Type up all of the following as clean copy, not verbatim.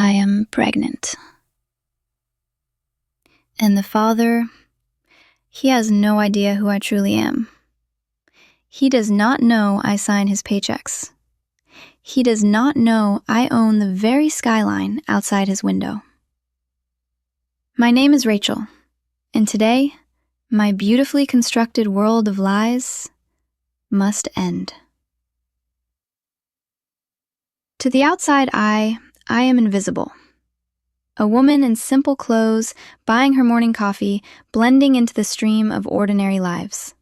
I am pregnant. And the father, he has no idea who I truly am. He does not know I sign his paychecks. He does not know I own the very skyline outside his window. My name is Rachel, and today, my beautifully constructed world of lies must end. To the outside eye, I am invisible. A woman in simple clothes, buying her morning coffee, blending into the stream of ordinary lives.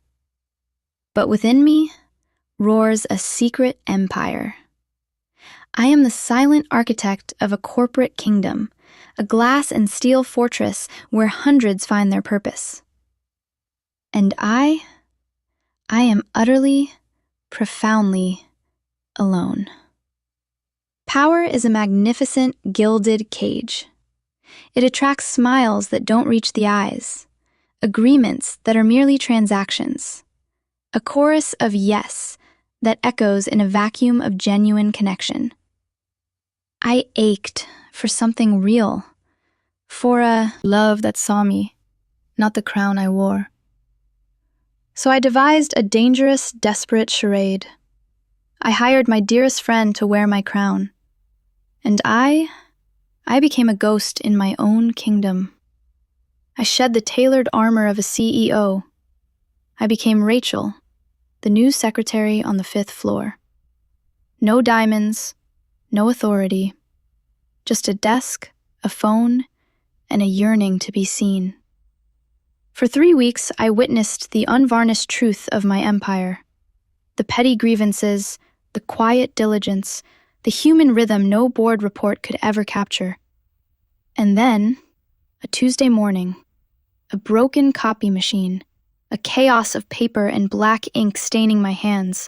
But within me roars a secret empire. I am the silent architect of a corporate kingdom, a glass and steel fortress where hundreds find their purpose. And I am utterly, profoundly alone. Power is a magnificent, gilded cage. It attracts smiles that don't reach the eyes, agreements that are merely transactions, a chorus of yes that echoes in a vacuum of genuine connection. I ached for something real, for a love that saw me, not the crown I wore. So I devised a dangerous, desperate charade. I hired my dearest friend to wear my crown, and I became a ghost in my own kingdom. I shed the tailored armor of a CEO. I became Rachel, the new secretary on the 5th floor. No diamonds, no authority, just a desk, a phone, and a yearning to be seen. For 3 weeks, I witnessed the unvarnished truth of my empire. The petty grievances, the quiet diligence, the human rhythm no board report could ever capture. And then, a Tuesday morning, a broken copy machine, a chaos of paper and black ink staining my hands,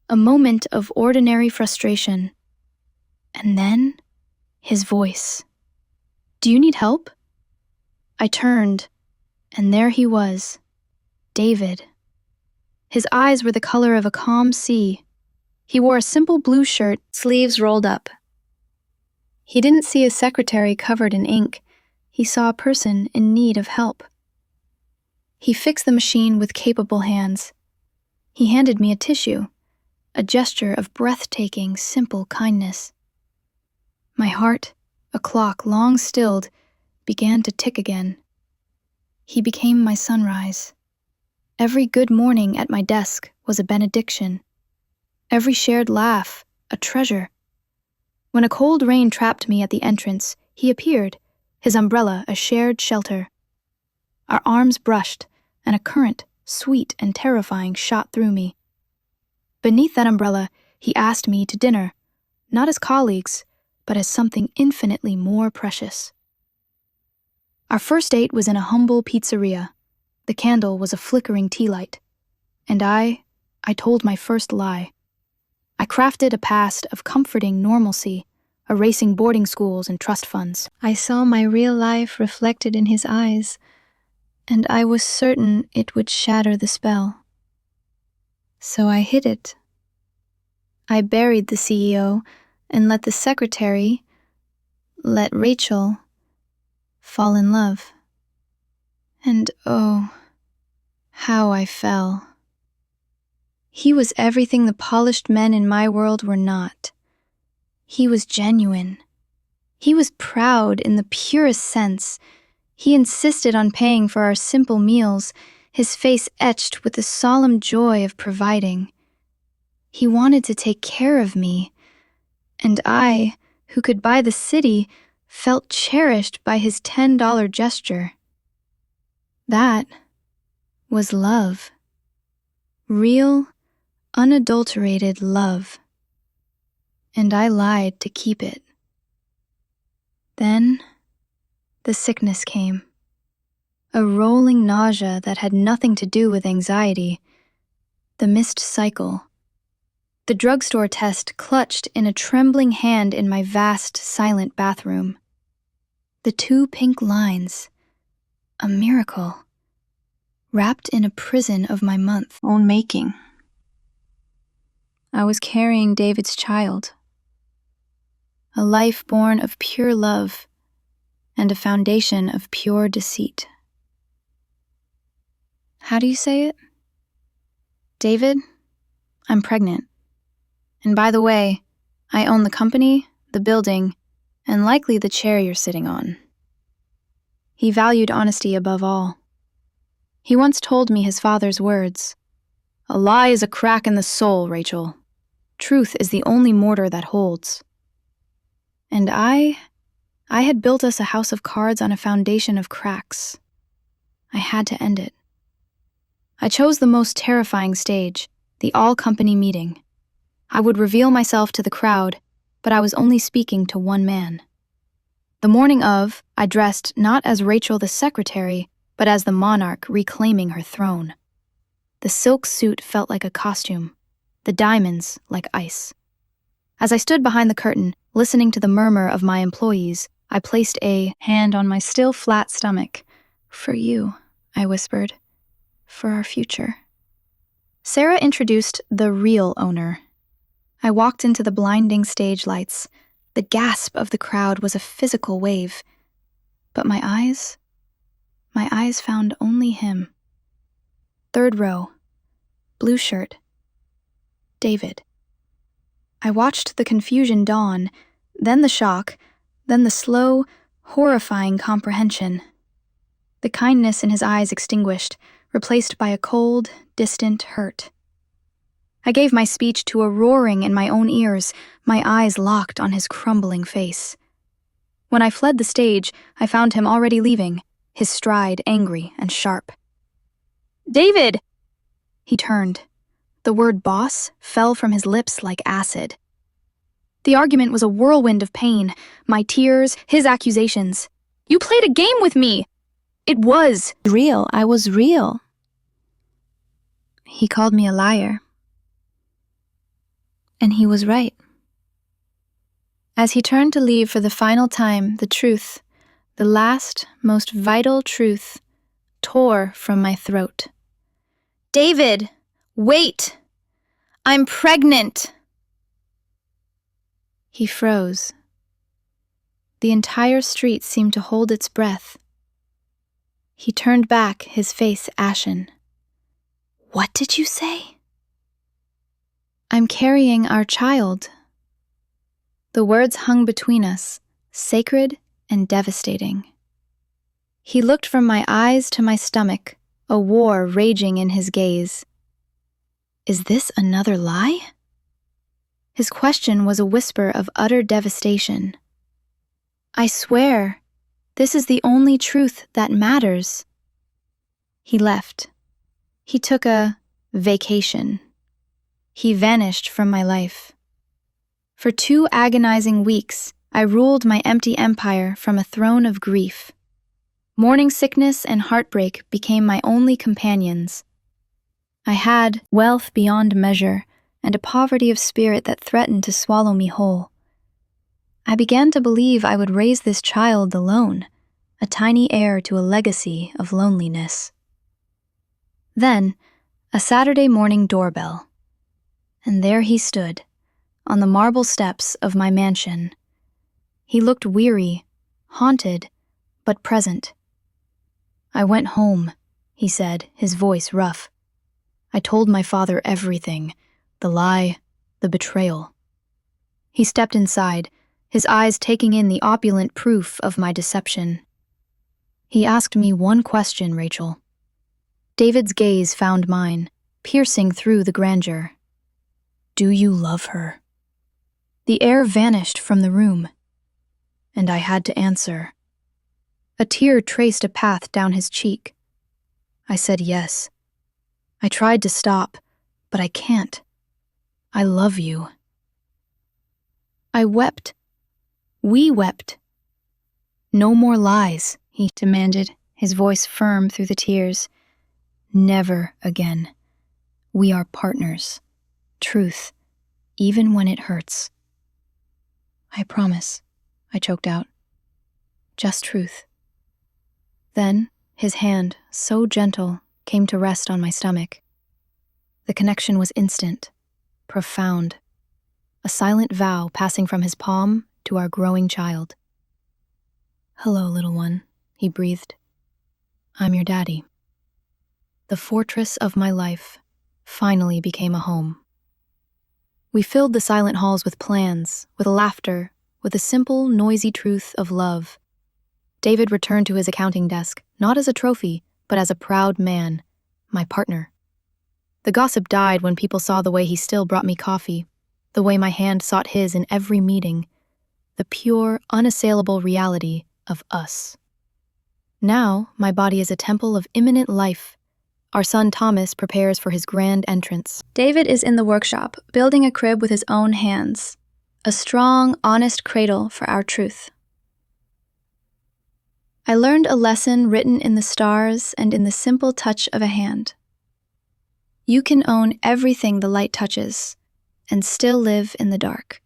a moment of ordinary frustration. And then, his voice. "Do you need help?" I turned, and there he was, David. His eyes were the color of a calm sea. He wore a simple blue shirt, sleeves rolled up. He didn't see a secretary covered in ink. He saw a person in need of help. He fixed the machine with capable hands. He handed me a tissue, a gesture of breathtaking, simple kindness. My heart, a clock long stilled, began to tick again. He became my sunrise. Every good morning at my desk was a benediction. Every shared laugh, a treasure. When a cold rain trapped me at the entrance, he appeared, his umbrella a shared shelter. Our arms brushed, and a current, sweet and terrifying, shot through me. Beneath that umbrella, he asked me to dinner, not as colleagues, but as something infinitely more precious. Our first date was in a humble pizzeria. The candle was a flickering tea light. And I told my first lie. I crafted a past of comforting normalcy, erasing boarding schools and trust funds. I saw my real life reflected in his eyes, and I was certain it would shatter the spell. So I hid it. I buried the CEO and let the secretary, let Rachel, fall in love. And oh, how I fell. He was everything the polished men in my world were not. He was genuine. He was proud in the purest sense. He insisted on paying for our simple meals, his face etched with the solemn joy of providing. He wanted to take care of me, and I, who could buy the city, felt cherished by his $10 gesture. That was love. Real, unadulterated love. And I lied to keep it. Then, the sickness came. A rolling nausea that had nothing to do with anxiety. The missed cycle. The drugstore test clutched in a trembling hand in my vast, silent bathroom. The 2 pink lines. A miracle. Wrapped in a prison of my own making. I was carrying David's child. a life born of pure love and a foundation of pure deceit. How do you say it? David, I'm pregnant. And by the way, I own the company, the building, and likely the chair you're sitting on. He valued honesty above all. He once told me his father's words, "A lie is a crack in the soul, Rachel. Truth is the only mortar that holds." And I had built us a house of cards on a foundation of cracks. I had to end it. I chose the most terrifying stage, the all-company meeting. I would reveal myself to the crowd, but I was only speaking to one man. The morning of, I dressed not as Rachel the secretary, but as the monarch reclaiming her throne. The silk suit felt like a costume, the diamonds like ice. As I stood behind the curtain, listening to the murmur of my employees, I placed a hand on my still flat stomach. "For you," I whispered. "For our future." Sarah introduced the real owner. I walked into the blinding stage lights. The gasp of the crowd was a physical wave. But my eyes found only him. Third row, blue shirt, David. I watched the confusion dawn, then the shock, then the slow, horrifying comprehension. The kindness in his eyes extinguished, replaced by a cold, distant hurt. I gave my speech to a roaring in my own ears, my eyes locked on his crumbling face. When I fled the stage, I found him already leaving, his stride angry and sharp. "David!" He turned. The word boss fell from his lips like acid. The argument was a whirlwind of pain, my tears, his accusations. "You played a game with me!" "It was real. I was real." He called me a liar. And he was right. As he turned to leave for the final time, the truth, the last, most vital truth, tore from my throat. "David, wait! I'm pregnant!" He froze. The entire street seemed to hold its breath. He turned back, his face ashen. "What did you say?" "I'm carrying our child." The words hung between us, sacred and devastating. He looked from my eyes to my stomach, a war raging in his gaze. "Is this another lie?" His question was a whisper of utter devastation. "I swear, this is the only truth that matters." He left. He took a vacation. He vanished from my life. For 2 agonizing weeks, I ruled my empty empire from a throne of grief. Morning sickness and heartbreak became my only companions. I had wealth beyond measure and a poverty of spirit that threatened to swallow me whole. I began to believe I would raise this child alone, a tiny heir to a legacy of loneliness. Then, a Saturday morning doorbell. And there he stood, on the marble steps of my mansion. He looked weary, haunted, but present. "I went home," he said, his voice rough. "I told my father everything, the lie, the betrayal." He stepped inside, his eyes taking in the opulent proof of my deception. He asked me one question, Rachel. David's gaze found mine, piercing through the grandeur. "Do you love her?" The air vanished from the room, and I had to answer. A tear traced a path down his cheek. I said yes. I tried to stop, but I can't. "I love you." I wept. We wept. "No more lies," he demanded, his voice firm through the tears. "Never again. We are partners. Truth, even when it hurts." "I promise," I choked out. "Just truth." Then his hand, so gentle, came to rest on my stomach. The connection was instant, profound, a silent vow passing from his palm to our growing child. "Hello, little one," he breathed. "I'm your daddy." The fortress of my life finally became a home. We filled the silent halls with plans, with laughter, with the simple, noisy truth of love. David returned to his accounting desk, not as a trophy, but as a proud man, my partner. The gossip died when people saw the way he still brought me coffee, the way my hand sought his in every meeting, the pure, unassailable reality of us. Now, my body is a temple of imminent life. Our son Thomas prepares for his grand entrance. David is in the workshop, building a crib with his own hands, a strong, honest cradle for our truth. I learned a lesson written in the stars and in the simple touch of a hand. You can own everything the light touches and still live in the dark.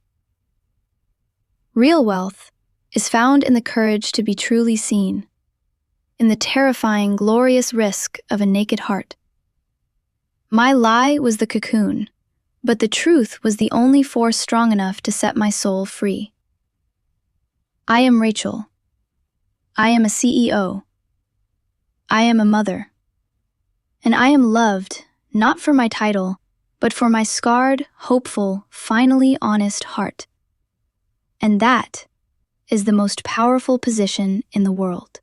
Real wealth is found in the courage to be truly seen, in the terrifying, glorious risk of a naked heart. My lie was the cocoon, but the truth was the only force strong enough to set my soul free. I am Rachel. I am a CEO. I am a mother. And I am loved, not for my title, but for my scarred, hopeful, finally honest heart. And that is the most powerful position in the world.